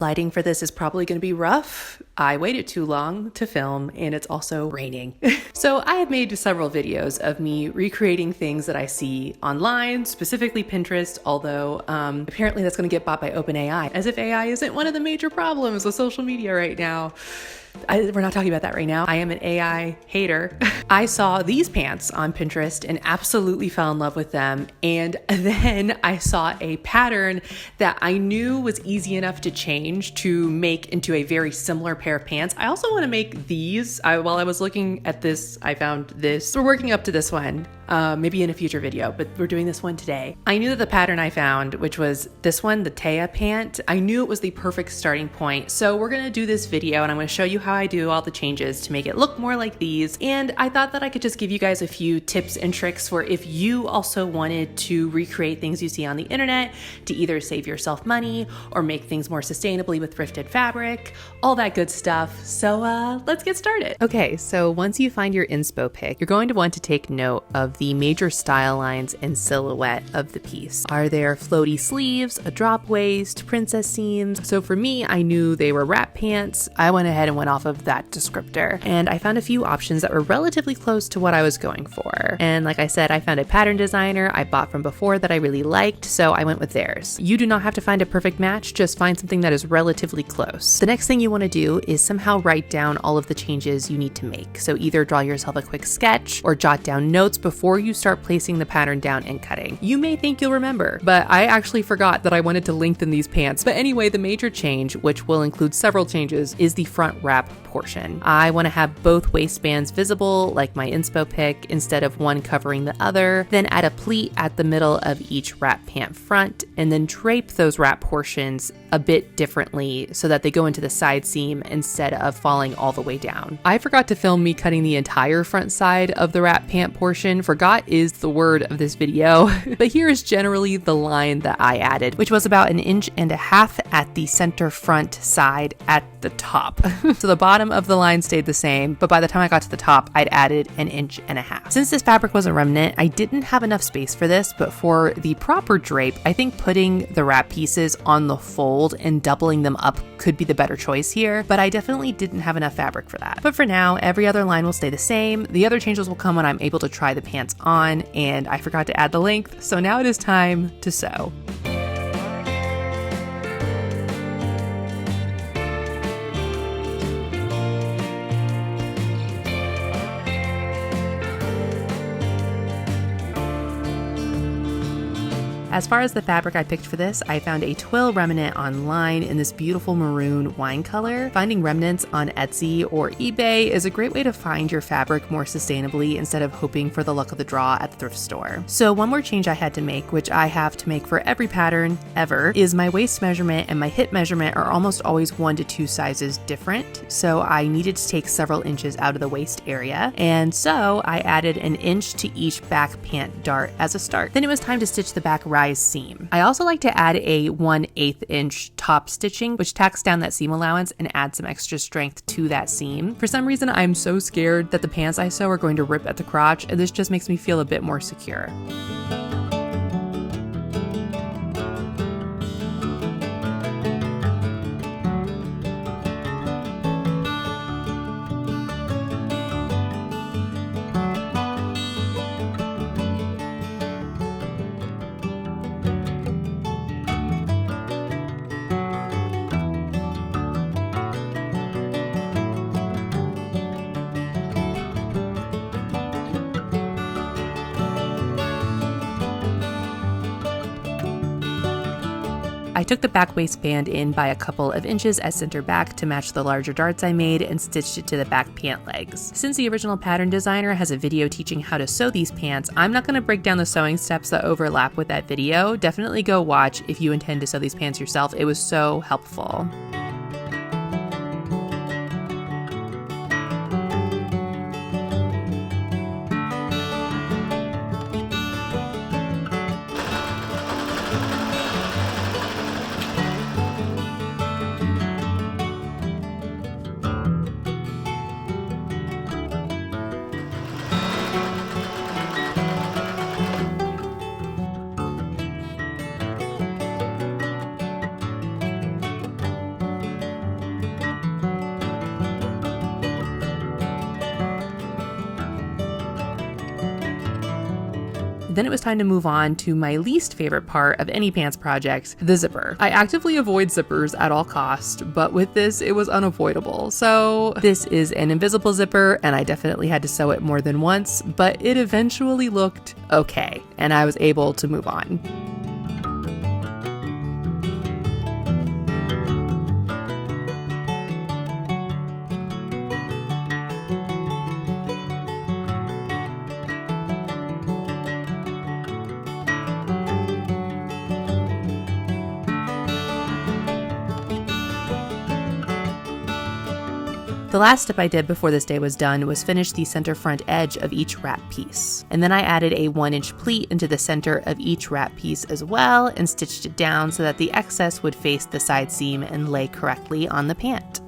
Lighting for this is probably going to be rough. I waited too long to film and it's also raining. So I have made several videos of me recreating things that I see online, specifically Pinterest, although apparently that's going to get bought by OpenAI, as if AI isn't one of the major problems with social media right now. We're not talking about that right now. I am an AI hater. I saw these pants on Pinterest and absolutely fell in love with them. And then I saw a pattern that I knew was easy enough to change to make into a very similar pair of pants. I also want to make these. While I was looking at this, I found this. We're working up to this one. Maybe in a future video, but we're doing this one today. I knew that the pattern I found, which was this one, the Taya pant, I knew it was the perfect starting point. So we're gonna do this video and I'm gonna show you how I do all the changes to make it look more like these. And I thought that I could just give you guys a few tips and tricks for if you also wanted to recreate things you see on the internet to either save yourself money or make things more sustainably with thrifted fabric, all that good stuff. So let's get started. Okay, so once you find your inspo pic, you're going to want to take note of the major style lines and silhouette of the piece. Are there floaty sleeves, a drop waist, princess seams? So for me, I knew they were wrap pants. I went ahead and went off of that descriptor, and I found a few options that were relatively close to what I was going for. And like I said, I found a pattern designer I bought from before that I really liked, so I went with theirs. You do not have to find a perfect match, just find something that is relatively close. The next thing you want to do is somehow write down all of the changes you need to make. So either draw yourself a quick sketch or jot down notes before you start placing the pattern down and cutting. You may think you'll remember, but I actually forgot that I wanted to lengthen these pants. But anyway, the major change, which will include several changes, is the front wrap portion. I want to have both waistbands visible, like my inspo pic, instead of one covering the other, then add a pleat at the middle of each wrap pant front, and then drape those wrap portions a bit differently so that they go into the side seam instead of falling all the way down. I forgot to film me cutting the entire front side of the wrap pant portion. Forgot is the word of this video, but here is generally the line that I added, which was about 1.5 inches at the center front side at the top. So the bottom of the line stayed the same, but by the time I got to the top, I'd added 1.5 inches. Since this fabric was a remnant, I didn't have enough space for this, but for the proper drape, I think putting the wrap pieces on the fold and doubling them up could be the better choice here, but I definitely didn't have enough fabric for that. But for now, every other line will stay the same. The other changes will come when I'm able to try the pants on, and I forgot to add the length, so now it is time to sew. As far as the fabric I picked for this, I found a twill remnant online in this beautiful maroon wine color. Finding remnants on Etsy or eBay is a great way to find your fabric more sustainably instead of hoping for the luck of the draw at the thrift store. So one more change I had to make, which I have to make for every pattern ever, is my waist measurement and my hip measurement are almost always 1 to 2 sizes different. So I needed to take several inches out of the waist area. And so I added 1 inch to each back pant dart as a start. Then it was time to stitch the back rise seam. I also like to add a 1/8 inch top stitching, which tacks down that seam allowance and adds some extra strength to that seam. For some reason, I'm so scared that the pants I sew are going to rip at the crotch, and this just makes me feel a bit more secure. I took the back waistband in by a couple of inches at center back to match the larger darts I made and stitched it to the back pant legs. Since the original pattern designer has a video teaching how to sew these pants, I'm not going to break down the sewing steps that overlap with that video. Definitely go watch if you intend to sew these pants yourself. It was so helpful. Then it was time to move on to my least favorite part of any pants project, the zipper. I actively avoid zippers at all costs, but with this, it was unavoidable. So this is an invisible zipper, and I definitely had to sew it more than once, but it eventually looked okay, and I was able to move on. The last step I did before this day was done was finish the center front edge of each wrap piece. And then I added a 1-inch pleat into the center of each wrap piece as well and stitched it down so that the excess would face the side seam and lay correctly on the pant.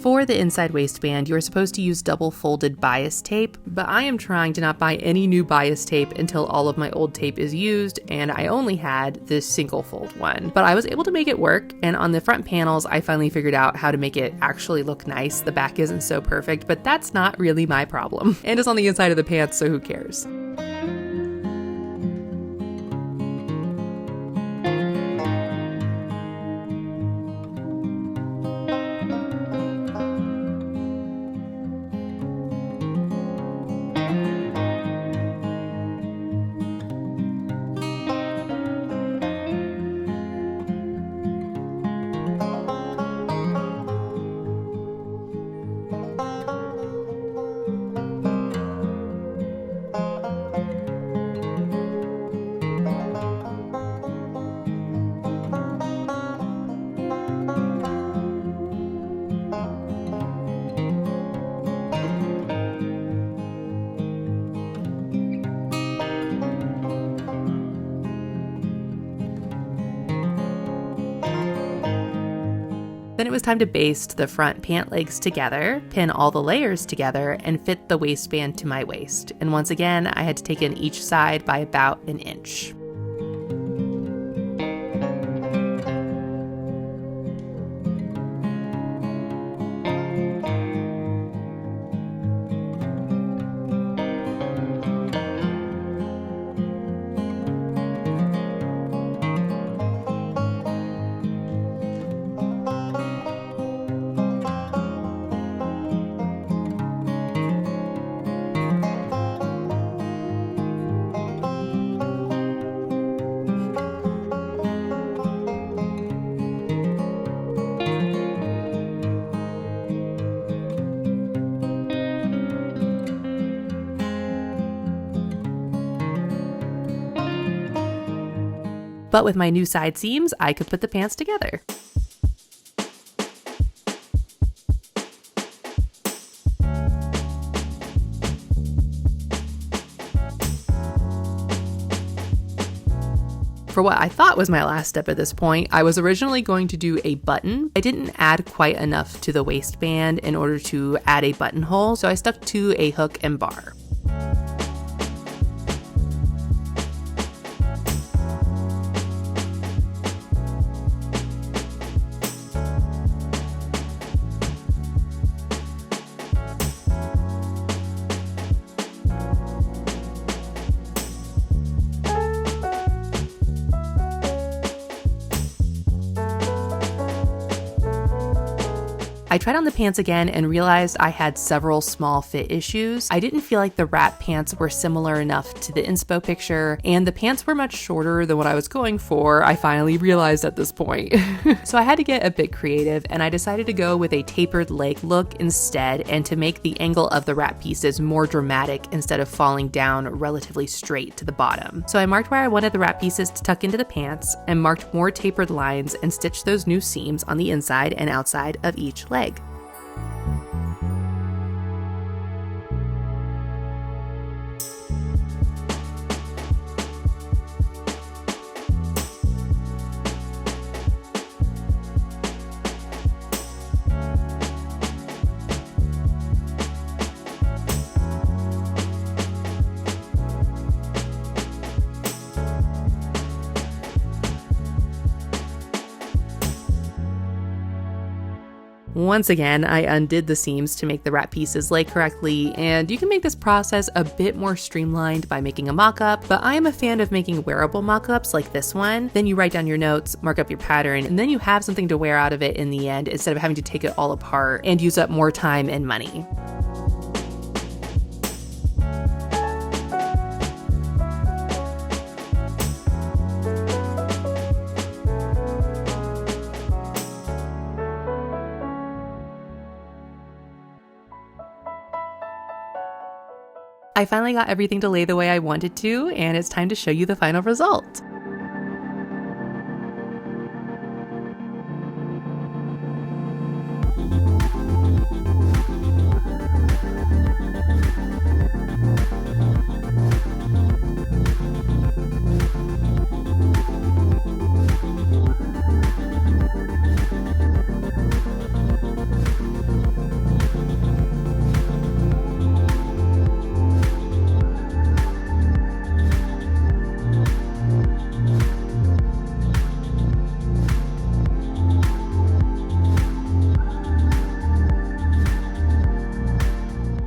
For the inside waistband, you are supposed to use double folded bias tape, but I am trying to not buy any new bias tape until all of my old tape is used, and I only had this single fold one. But I was able to make it work, and on the front panels, I finally figured out how to make it actually look nice. The back isn't so perfect, but that's not really my problem. And it's on the inside of the pants, so who cares? Then it was time to baste the front pant legs together, pin all the layers together, and fit the waistband to my waist. And once again, I had to take in each side by about an inch. But with my new side seams, I could put the pants together. For what I thought was my last step at this point, I was originally going to do a button. I didn't add quite enough to the waistband in order to add a buttonhole, so I stuck to a hook and bar. I tried on the pants again and realized I had several small fit issues. I didn't feel like the wrap pants were similar enough to the inspo picture, and the pants were much shorter than what I was going for, I finally realized at this point. So I had to get a bit creative, and I decided to go with a tapered leg look instead, and to make the angle of the wrap pieces more dramatic instead of falling down relatively straight to the bottom. So I marked where I wanted the wrap pieces to tuck into the pants, and marked more tapered lines and stitched those new seams on the inside and outside of each leg. Once again, I undid the seams to make the wrap pieces lay correctly, and you can make this process a bit more streamlined by making a mock-up, but I am a fan of making wearable mock-ups like this one. Then you write down your notes, mark up your pattern, and then you have something to wear out of it in the end instead of having to take it all apart and use up more time and money. I finally got everything to lay the way I wanted to, and it's time to show you the final result.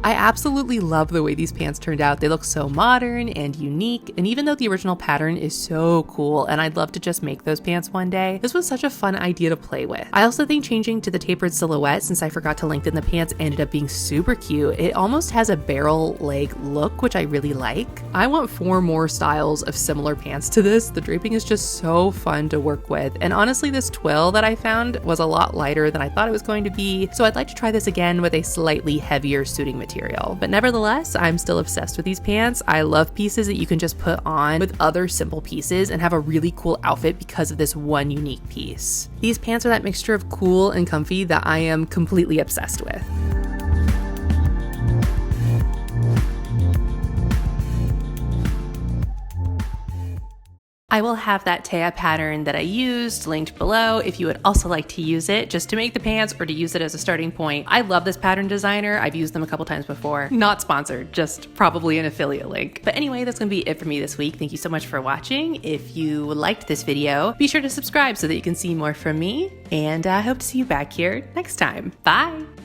I absolutely love the way these pants turned out. They look so modern and unique, and even though the original pattern is so cool and I'd love to just make those pants one day, this was such a fun idea to play with. I also think changing to the tapered silhouette, since I forgot to lengthen the pants, ended up being super cute. It almost has a barrel leg look, which I really like. I want 4 more styles of similar pants to this. The draping is just so fun to work with, and honestly this twill that I found was a lot lighter than I thought it was going to be, so I'd like to try this again with a slightly heavier suiting material. But nevertheless, I'm still obsessed with these pants. I love pieces that you can just put on with other simple pieces and have a really cool outfit because of this one unique piece. These pants are that mixture of cool and comfy that I am completely obsessed with. I will have that Taya pattern that I used linked below if you would also like to use it just to make the pants or to use it as a starting point. I love this pattern designer. I've used them a couple times before. Not sponsored, just probably an affiliate link. But anyway, that's gonna be it for me this week. Thank you so much for watching. If you liked this video, be sure to subscribe so that you can see more from me. And I hope to see you back here next time. Bye.